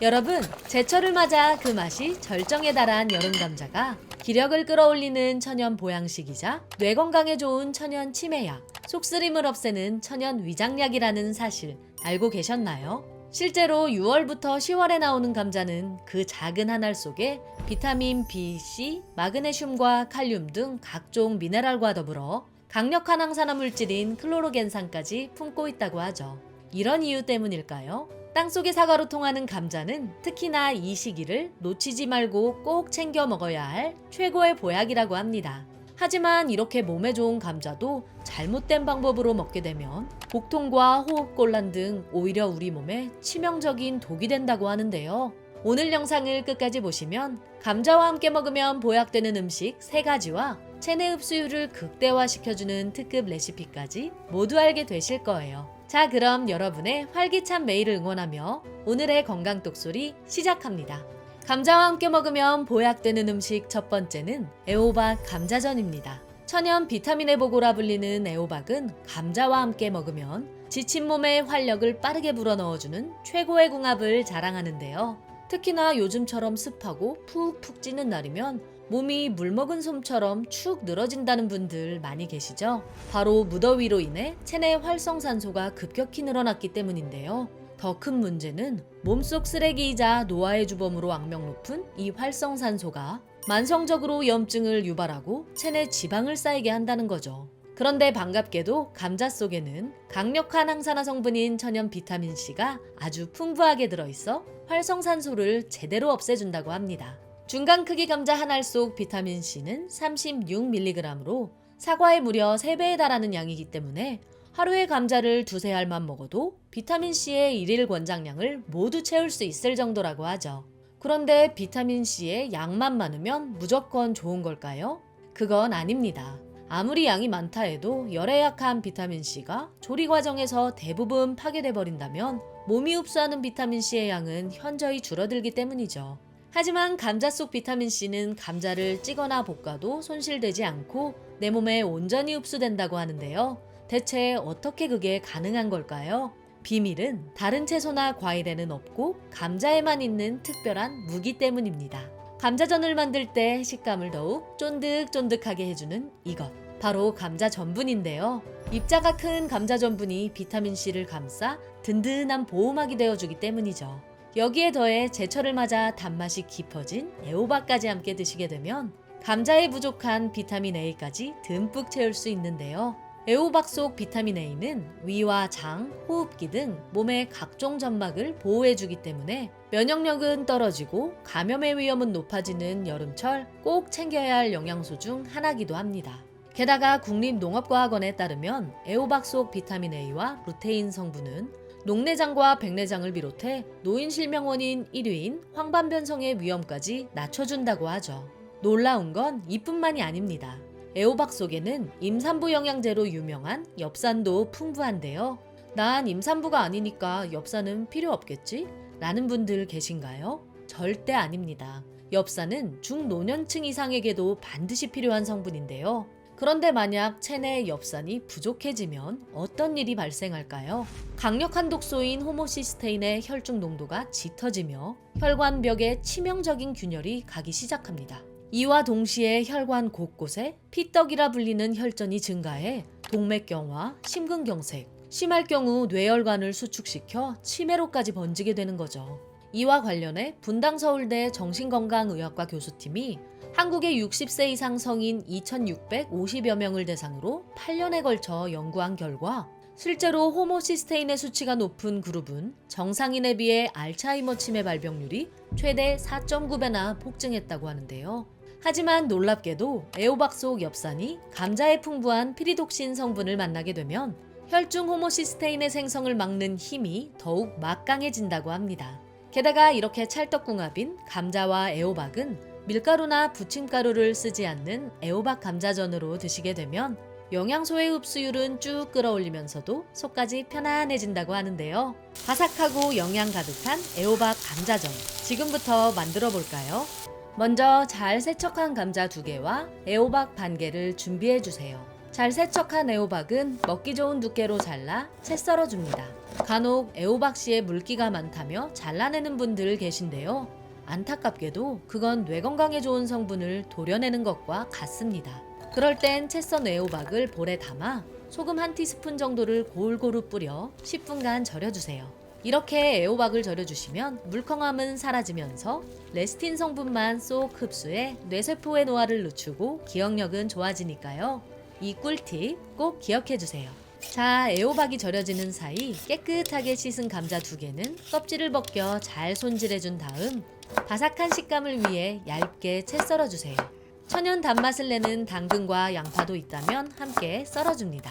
여러분, 제철을 맞아 그 맛이 절정에 달한 여름 감자가 기력을 끌어올리는 천연 보양식이자 뇌 건강에 좋은 천연 치매약, 속쓰림을 없애는 천연 위장약이라는 사실 알고 계셨나요? 실제로 6월부터 10월에 나오는 감자는 그 작은 한 알 속에 비타민 B, C, 마그네슘과 칼륨 등 각종 미네랄과 더불어 강력한 항산화 물질인 클로로겐산까지 품고 있다고 하죠. 이런 이유 때문일까요? 땅속의 사과로 통하는 감자는 특히나 이 시기를 놓치지 말고 꼭 챙겨 먹어야 할 최고의 보약이라고 합니다. 하지만 이렇게 몸에 좋은 감자도 잘못된 방법으로 먹게 되면 복통과 호흡곤란 등 오히려 우리 몸에 치명적인 독이 된다고 하는데요. 오늘 영상을 끝까지 보시면 감자와 함께 먹으면 보약되는 음식 3가지와 체내 흡수율을 극대화시켜주는 특급 레시피까지 모두 알게 되실 거예요. 자, 그럼 여러분의 활기찬 매일을 응원하며 오늘의 건강 똑소리 시작합니다. 감자와 함께 먹으면 보약되는 음식 첫 번째는 애호박 감자전입니다. 천연 비타민의 보고라 불리는 애호박은 감자와 함께 먹으면 지친 몸에 활력을 빠르게 불어넣어주는 최고의 궁합을 자랑하는데요. 특히나 요즘처럼 습하고 푹푹 찌는 날이면 몸이 물 먹은 솜처럼 축 늘어진다는 분들 많이 계시죠? 바로 무더위로 인해 체내 활성산소가 급격히 늘어났기 때문인데요. 더 큰 문제는 몸속 쓰레기이자 노화의 주범으로 악명 높은 이 활성산소가 만성적으로 염증을 유발하고 체내 지방을 쌓이게 한다는 거죠. 그런데 반갑게도 감자 속에는 강력한 항산화 성분인 천연 비타민C가 아주 풍부하게 들어있어 활성산소를 제대로 없애준다고 합니다. 중간 크기 감자 한 알 속 비타민C는 36mg으로 사과의 무려 3배에 달하는 양이기 때문에 하루에 감자를 2~3알만 먹어도 비타민C의 일일 권장량을 모두 채울 수 있을 정도라고 하죠. 그런데 비타민C의 양만 많으면 무조건 좋은 걸까요? 그건 아닙니다. 아무리 양이 많다 해도 열에 약한 비타민C가 조리 과정에서 대부분 파괴돼 버린다면 몸이 흡수하는 비타민C의 양은 현저히 줄어들기 때문이죠. 하지만 감자 속 비타민C는 감자를 찌거나 볶아도 손실되지 않고 내 몸에 온전히 흡수된다고 하는데요. 대체 어떻게 그게 가능한 걸까요? 비밀은 다른 채소나 과일에는 없고 감자에만 있는 특별한 무기 때문입니다. 감자전을 만들 때 식감을 더욱 쫀득쫀득하게 해주는 이것, 바로 감자 전분인데요. 입자가 큰 감자 전분이 비타민C를 감싸 든든한 보호막이 되어주기 때문이죠. 여기에 더해 제철을 맞아 단맛이 깊어진 애호박까지 함께 드시게 되면 감자에 부족한 비타민 A까지 듬뿍 채울 수 있는데요. 애호박 속 비타민 A는 위와 장, 호흡기 등 몸의 각종 점막을 보호해주기 때문에 면역력은 떨어지고 감염의 위험은 높아지는 여름철 꼭 챙겨야 할 영양소 중 하나이기도 합니다. 게다가 국립농업과학원에 따르면 애호박 속 비타민 A와 루테인 성분은 녹내장과 백내장을 비롯해 노인 실명 원인 1위인 황반변성의 위험까지 낮춰준다고 하죠. 놀라운 건 이뿐만이 아닙니다. 애호박 속에는 임산부 영양제로 유명한 엽산도 풍부한데요. 난 임산부가 아니니까 엽산은 필요 없겠지? 라는 분들 계신가요? 절대 아닙니다. 엽산은 중노년층 이상에게도 반드시 필요한 성분인데요. 그런데 만약 체내의 엽산이 부족해지면 어떤 일이 발생할까요? 강력한 독소인 호모시스테인의 혈중 농도가 짙어지며 혈관벽에 치명적인 균열이 가기 시작합니다. 이와 동시에 혈관 곳곳에 피떡이라 불리는 혈전이 증가해 동맥경화, 심근경색, 심할 경우 뇌혈관을 수축시켜 치매로까지 번지게 되는 거죠. 이와 관련해 분당서울대 정신건강의학과 교수팀이 한국의 60세 이상 성인 2,650여 명을 대상으로 8년에 걸쳐 연구한 결과 실제로 호모시스테인의 수치가 높은 그룹은 정상인에 비해 알츠하이머 치매 발병률이 최대 4.9배나 폭증했다고 하는데요. 하지만 놀랍게도 애호박 속 엽산이 감자에 풍부한 피리독신 성분을 만나게 되면 혈중 호모시스테인의 생성을 막는 힘이 더욱 막강해진다고 합니다. 게다가 이렇게 찰떡궁합인 감자와 애호박은 밀가루나 부침가루를 쓰지 않는 애호박 감자전으로 드시게 되면 영양소의 흡수율은 쭉 끌어올리면서도 속까지 편안해진다고 하는데요. 바삭하고 영양 가득한 애호박 감자전, 지금부터 만들어 볼까요? 먼저 잘 세척한 감자 2개와 애호박 반 개를 준비해 주세요. 잘 세척한 애호박은 먹기 좋은 두께로 잘라 채 썰어줍니다. 간혹 애호박씨에 물기가 많다며 잘라내는 분들 계신데요. 안타깝게도 그건 뇌 건강에 좋은 성분을 도려내는 것과 같습니다. 그럴 땐 채 썬 애호박을 볼에 담아 소금 한 티스푼 정도를 골고루 뿌려 10분간 절여주세요. 이렇게 애호박을 절여주시면 물컹함은 사라지면서 레스틴 성분만 쏙 흡수해 뇌세포의 노화를 늦추고 기억력은 좋아지니까요. 이 꿀팁 꼭 기억해주세요. 자, 애호박이 절여지는 사이 깨끗하게 씻은 감자 2개는 껍질을 벗겨 잘 손질해준 다음 바삭한 식감을 위해 얇게 채 썰어주세요. 천연 단맛을 내는 당근과 양파도 있다면 함께 썰어줍니다.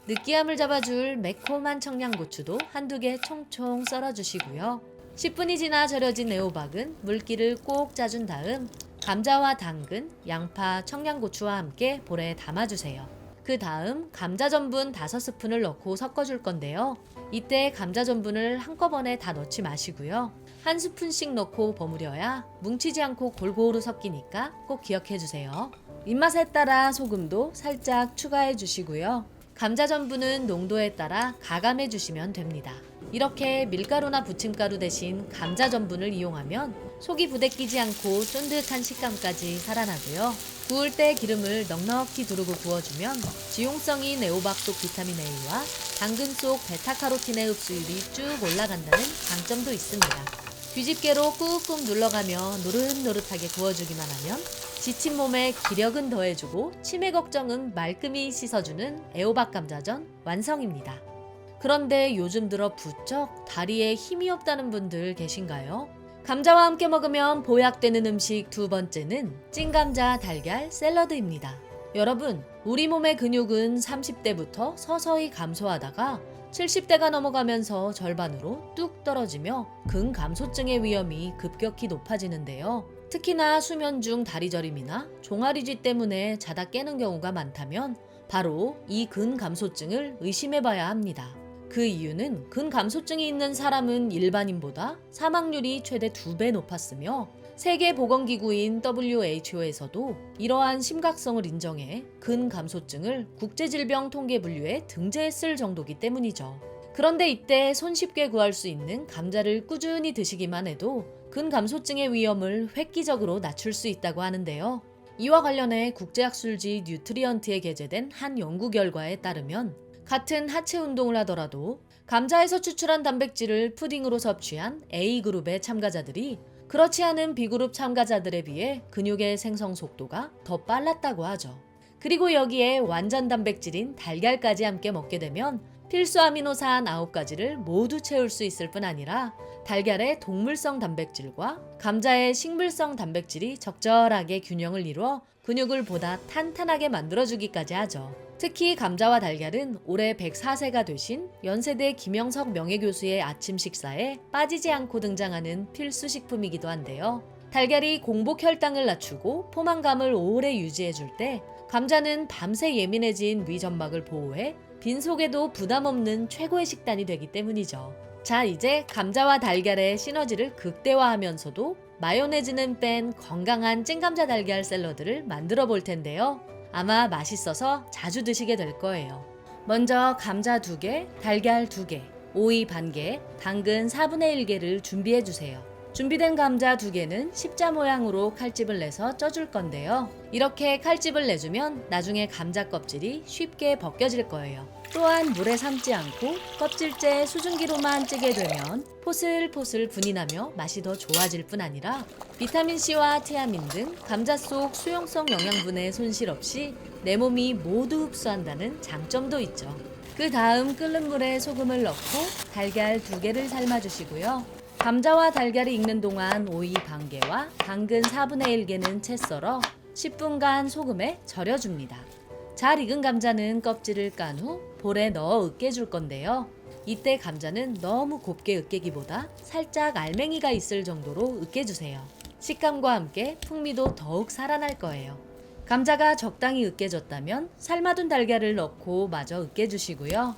느끼함을 잡아줄 매콤한 청양고추도 한두 개 총총 썰어주시고요. 10분이 지나 절여진 애호박은 물기를 꼭 짜준 다음 감자와 당근, 양파, 청양고추와 함께 볼에 담아주세요. 그 다음 감자 전분 5스푼을 넣고 섞어줄 건데요. 이때 감자 전분을 한꺼번에 다 넣지 마시고요. 한 스푼씩 넣고 버무려야 뭉치지 않고 골고루 섞이니까 꼭 기억해주세요. 입맛에 따라 소금도 살짝 추가해 주시고요. 감자 전분은 농도에 따라 가감해 주시면 됩니다. 이렇게 밀가루나 부침가루 대신 감자 전분을 이용하면 속이 부대끼지 않고 쫀득한 식감까지 살아나고요. 구울 때 기름을 넉넉히 두르고 구워주면 지용성인 애호박 속 비타민 A와 당근 속 베타카로틴의 흡수율이 쭉 올라간다는 장점도 있습니다. 뒤집개로 꾹꾹 눌러가며 노릇노릇하게 구워주기만 하면 지친 몸에 기력은 더해주고 치매 걱정은 말끔히 씻어주는 애호박 감자전 완성입니다. 그런데 요즘 들어 부쩍 다리에 힘이 없다는 분들 계신가요? 감자와 함께 먹으면 보약되는 음식 2번째는 찐감자 달걀 샐러드입니다. 여러분, 우리 몸의 근육은 30대부터 서서히 감소하다가 70대가 넘어가면서 절반으로 뚝 떨어지며 근감소증의 위험이 급격히 높아지는데요. 특히나 수면 중 다리 저림이나 종아리쥐 때문에 자다 깨는 경우가 많다면 바로 이 근감소증을 의심해봐야 합니다. 그 이유는 근감소증이 있는 사람은 일반인보다 사망률이 최대 2배 높았으며 세계보건기구인 WHO에서도 이러한 심각성을 인정해 근감소증을 국제질병통계분류에 등재했을 정도기 때문이죠. 그런데 이때 손쉽게 구할 수 있는 감자를 꾸준히 드시기만 해도 근감소증의 위험을 획기적으로 낮출 수 있다고 하는데요. 이와 관련해 국제학술지 뉴트리언트에 게재된 한 연구 결과에 따르면 같은 하체 운동을 하더라도 감자에서 추출한 단백질을 푸딩으로 섭취한 A그룹의 참가자들이 그렇지 않은 B그룹 참가자들에 비해 근육의 생성 속도가 더 빨랐다고 하죠. 그리고 여기에 완전 단백질인 달걀까지 함께 먹게 되면 필수 아미노산 9가지를 모두 채울 수 있을 뿐 아니라 달걀의 동물성 단백질과 감자의 식물성 단백질이 적절하게 균형을 이루어 근육을 보다 탄탄하게 만들어주기까지 하죠. 특히 감자와 달걀은 올해 104세가 되신 연세대 김영석 명예교수의 아침 식사에 빠지지 않고 등장하는 필수 식품이기도 한데요. 달걀이 공복 혈당을 낮추고 포만감을 오래 유지해줄 때 감자는 밤새 예민해진 위점막을 보호해 빈속에도 부담 없는 최고의 식단이 되기 때문이죠. 자, 이제 감자와 달걀의 시너지를 극대화하면서도 마요네즈는 뺀 건강한 찐감자 달걀 샐러드를 만들어 볼 텐데요. 아마 맛있어서 자주 드시게 될 거예요. 먼저 감자 2개, 달걀 2개, 오이 반 개, 당근 4분의 1개를 준비해 주세요. 준비된 감자 2개는 십자 모양으로 칼집을 내서 쪄줄 건데요. 이렇게 칼집을 내주면 나중에 감자 껍질이 쉽게 벗겨질 거예요. 또한 물에 삶지 않고 껍질째 수증기로만 찌게 되면 포슬포슬 분이 나며 맛이 더 좋아질 뿐 아니라 비타민C와 티아민 등 감자 속 수용성 영양분의 손실 없이 내 몸이 모두 흡수한다는 장점도 있죠. 그 다음 끓는 물에 소금을 넣고 달걀 2개를 삶아주시고요. 감자와 달걀이 익는 동안 오이 반 개와 당근 4분의 1개는 채 썰어 10분간 소금에 절여줍니다. 잘 익은 감자는 껍질을 깐 후 볼에 넣어 으깨줄 건데요. 이때 감자는 너무 곱게 으깨기보다 살짝 알맹이가 있을 정도로 으깨주세요. 식감과 함께 풍미도 더욱 살아날 거예요. 감자가 적당히 으깨졌다면 삶아둔 달걀을 넣고 마저 으깨주시고요.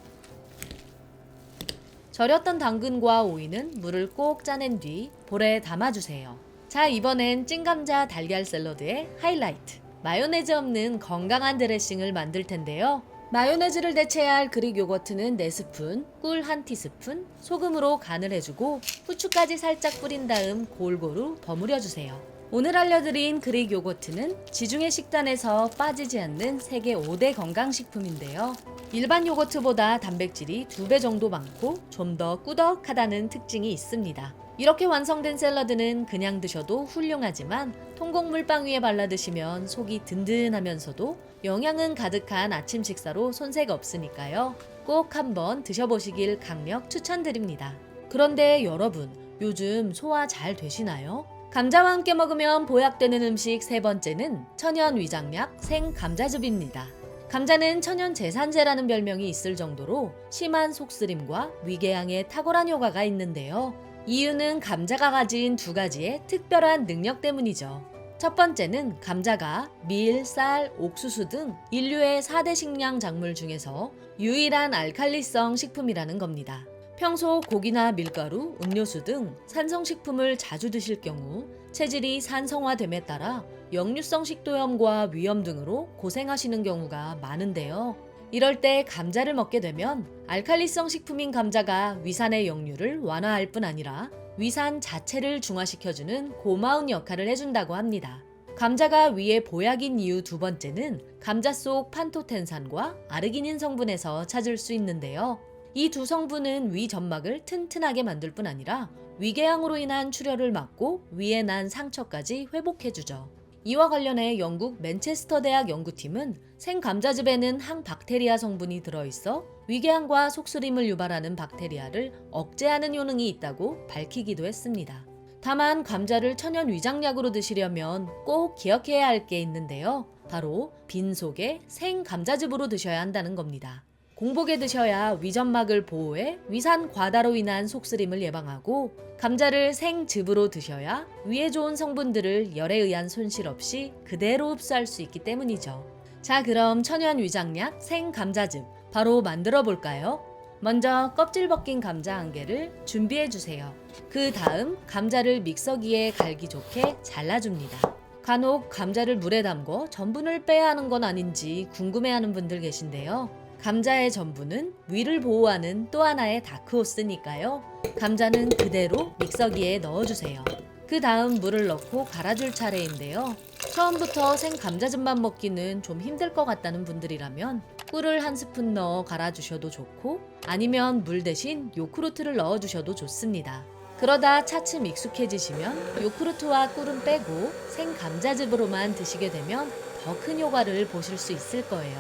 절였던 당근과 오이는 물을 꼭 짜낸 뒤 볼에 담아주세요. 자, 이번엔 찐감자 달걀 샐러드의 하이라이트. 마요네즈 없는 건강한 드레싱을 만들 텐데요. 마요네즈를 대체해야 할 그릭 요거트는 4스푼, 꿀 1티스푼, 소금으로 간을 해주고 후추까지 살짝 뿌린 다음 골고루 버무려 주세요. 오늘 알려드린 그릭 요거트는 지중해 식단에서 빠지지 않는 세계 5대 건강식품인데요. 일반 요거트보다 단백질이 2배 정도 많고 좀 더 꾸덕하다는 특징이 있습니다. 이렇게 완성된 샐러드는 그냥 드셔도 훌륭하지만 통곡 물빵 위에 발라 드시면 속이 든든하면서도 영양은 가득한 아침 식사로 손색 없으니까요. 꼭 한번 드셔보시길 강력 추천드립니다. 그런데 여러분, 요즘 소화 잘 되시나요? 감자와 함께 먹으면 보약되는 음식 세 번째는 천연 위장약 생감자즙입니다. 감자는 천연 제산제라는 별명이 있을 정도로 심한 속쓰림과 위궤양에 탁월한 효과가 있는데요. 이유는 감자가 가진 2가지의 특별한 능력 때문이죠. 첫 번째는 감자가 밀, 쌀, 옥수수 등 인류의 4대 식량 작물 중에서 유일한 알칼리성 식품이라는 겁니다. 평소 고기나 밀가루, 음료수 등 산성식품을 자주 드실 경우 체질이 산성화됨에 따라 역류성 식도염과 위염 등으로 고생하시는 경우가 많은데요. 이럴 때 감자를 먹게 되면 알칼리성 식품인 감자가 위산의 역류를 완화할 뿐 아니라 위산 자체를 중화시켜주는 고마운 역할을 해준다고 합니다. 감자가 위의 보약인 이유 2번째는 감자 속 판토텐산과 아르기닌 성분에서 찾을 수 있는데요. 이 2 성분은 위 점막을 튼튼하게 만들 뿐 아니라 위궤양으로 인한 출혈을 막고 위에 난 상처까지 회복해주죠. 이와 관련해 영국 맨체스터 대학 연구팀은 생감자즙에는 항박테리아 성분이 들어있어 위궤양과 속쓰림을 유발하는 박테리아를 억제하는 효능이 있다고 밝히기도 했습니다. 다만 감자를 천연 위장약으로 드시려면 꼭 기억해야 할 게 있는데요. 바로 빈속에 생감자즙으로 드셔야 한다는 겁니다. 공복에 드셔야 위점막을 보호해 위산 과다로 인한 속쓰림을 예방하고 감자를 생즙으로 드셔야 위에 좋은 성분들을 열에 의한 손실 없이 그대로 흡수할 수 있기 때문이죠. 자, 그럼 천연 위장약 생감자즙 바로 만들어 볼까요? 먼저 껍질 벗긴 감자 1개를 준비해 주세요. 그 다음 감자를 믹서기에 갈기 좋게 잘라줍니다. 간혹 감자를 물에 담궈 전분을 빼야 하는 건 아닌지 궁금해하는 분들 계신데요. 감자의 전분은 위를 보호하는 또 하나의 다크호스니까요. 감자는 그대로 믹서기에 넣어주세요. 그 다음 물을 넣고 갈아줄 차례인데요. 처음부터 생감자즙만 먹기는 좀 힘들 것 같다는 분들이라면 꿀을 1스푼 넣어 갈아주셔도 좋고 아니면 물 대신 요구르트를 넣어주셔도 좋습니다. 그러다 차츰 익숙해지시면 요구르트와 꿀은 빼고 생감자즙으로만 드시게 되면 더 큰 효과를 보실 수 있을 거예요.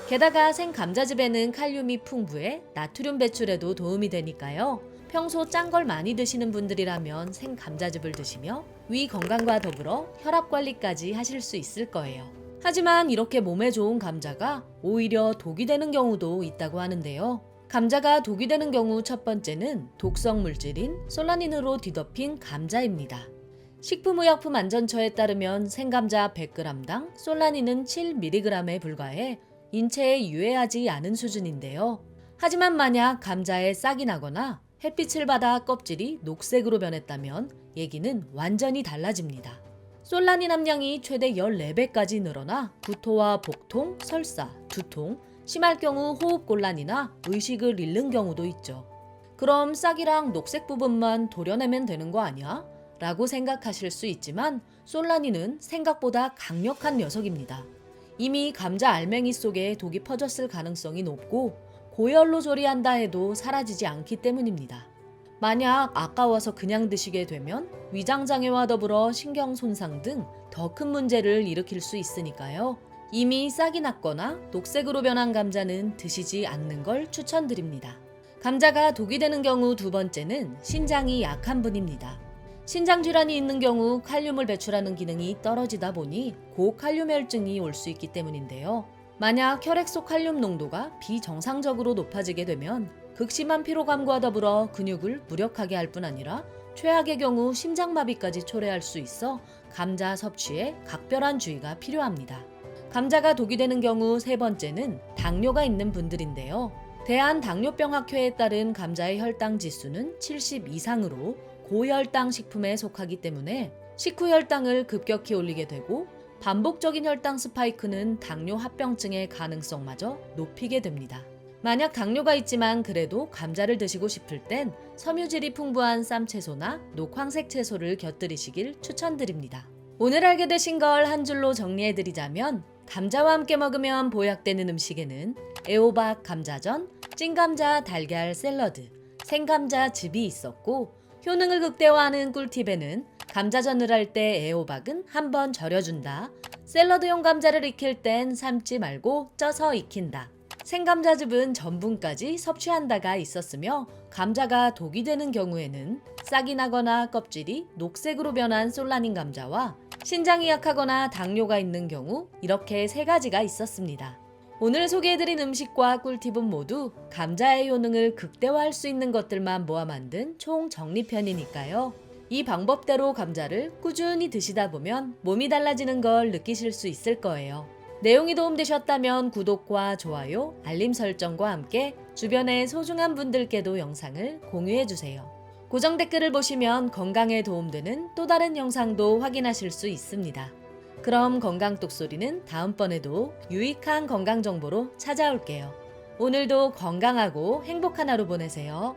게다가 생감자즙에는 칼륨이 풍부해 나트륨 배출에도 도움이 되니까요. 평소 짠 걸 많이 드시는 분들이라면 생감자즙을 드시며 위 건강과 더불어 혈압 관리까지 하실 수 있을 거예요. 하지만 이렇게 몸에 좋은 감자가 오히려 독이 되는 경우도 있다고 하는데요. 감자가 독이 되는 경우 첫 번째는 독성 물질인 솔라닌으로 뒤덮인 감자입니다. 식품의약품안전처에 따르면 생감자 100g당 솔라닌은 7mg에 불과해 인체에 유해하지 않은 수준인데요. 하지만 만약 감자에 싹이 나거나 햇빛을 받아 껍질이 녹색으로 변했다면 얘기는 완전히 달라집니다. 솔라닌 함량이 최대 14배까지 늘어나 구토와 복통, 설사, 두통, 심할 경우 호흡곤란이나 의식을 잃는 경우도 있죠. 그럼 싹이랑 녹색 부분만 도려내면 되는 거 아니야? 라고 생각하실 수 있지만 솔라닌은 생각보다 강력한 녀석입니다. 이미 감자 알맹이 속에 독이 퍼졌을 가능성이 높고 고열로 조리한다 해도 사라지지 않기 때문입니다. 만약 아까워서 그냥 드시게 되면 위장장애와 더불어 신경 손상 등 더 큰 문제를 일으킬 수 있으니까요. 이미 싹이 났거나 녹색으로 변한 감자는 드시지 않는 걸 추천드립니다. 감자가 독이 되는 경우 2번째는 신장이 약한 분입니다. 신장질환이 있는 경우 칼륨을 배출하는 기능이 떨어지다 보니 고칼륨혈증이 올 수 있기 때문인데요. 만약 혈액 속 칼륨 농도가 비정상적으로 높아지게 되면 극심한 피로감과 더불어 근육을 무력하게 할 뿐 아니라 최악의 경우 심장마비까지 초래할 수 있어 감자 섭취에 각별한 주의가 필요합니다. 감자가 독이 되는 경우 3번째는 당뇨가 있는 분들인데요. 대한당뇨병학회에 따른 감자의 혈당 지수는 70 이상으로 고혈당 식품에 속하기 때문에 식후 혈당을 급격히 올리게 되고 반복적인 혈당 스파이크는 당뇨 합병증의 가능성마저 높이게 됩니다. 만약 당뇨가 있지만 그래도 감자를 드시고 싶을 땐 섬유질이 풍부한 쌈채소나 녹황색 채소를 곁들이시길 추천드립니다. 오늘 알게 되신 걸 한 줄로 정리해드리자면 감자와 함께 먹으면 보약되는 음식에는 애호박 감자전, 찐감자 달걀 샐러드, 생감자 즙이 있었고 효능을 극대화하는 꿀팁에는 감자전을 할 때 애호박은 한번 절여준다. 샐러드용 감자를 익힐 땐 삶지 말고 쪄서 익힌다. 생감자즙은 전분까지 섭취한다가 있었으며 감자가 독이 되는 경우에는 싹이 나거나 껍질이 녹색으로 변한 솔라닌 감자와 신장이 약하거나 당뇨가 있는 경우 이렇게 3가지가 있었습니다. 오늘 소개해드린 음식과 꿀팁은 모두 감자의 효능을 극대화할 수 있는 것들만 모아 만든 총 정리편이니까요. 이 방법대로 감자를 꾸준히 드시다 보면 몸이 달라지는 걸 느끼실 수 있을 거예요. 내용이 도움되셨다면 구독과 좋아요, 알림 설정과 함께 주변의 소중한 분들께도 영상을 공유해주세요. 고정 댓글을 보시면 건강에 도움되는 또 다른 영상도 확인하실 수 있습니다. 그럼 건강 똑소리는 다음번에도 유익한 건강 정보로 찾아올게요. 오늘도 건강하고 행복한 하루 보내세요.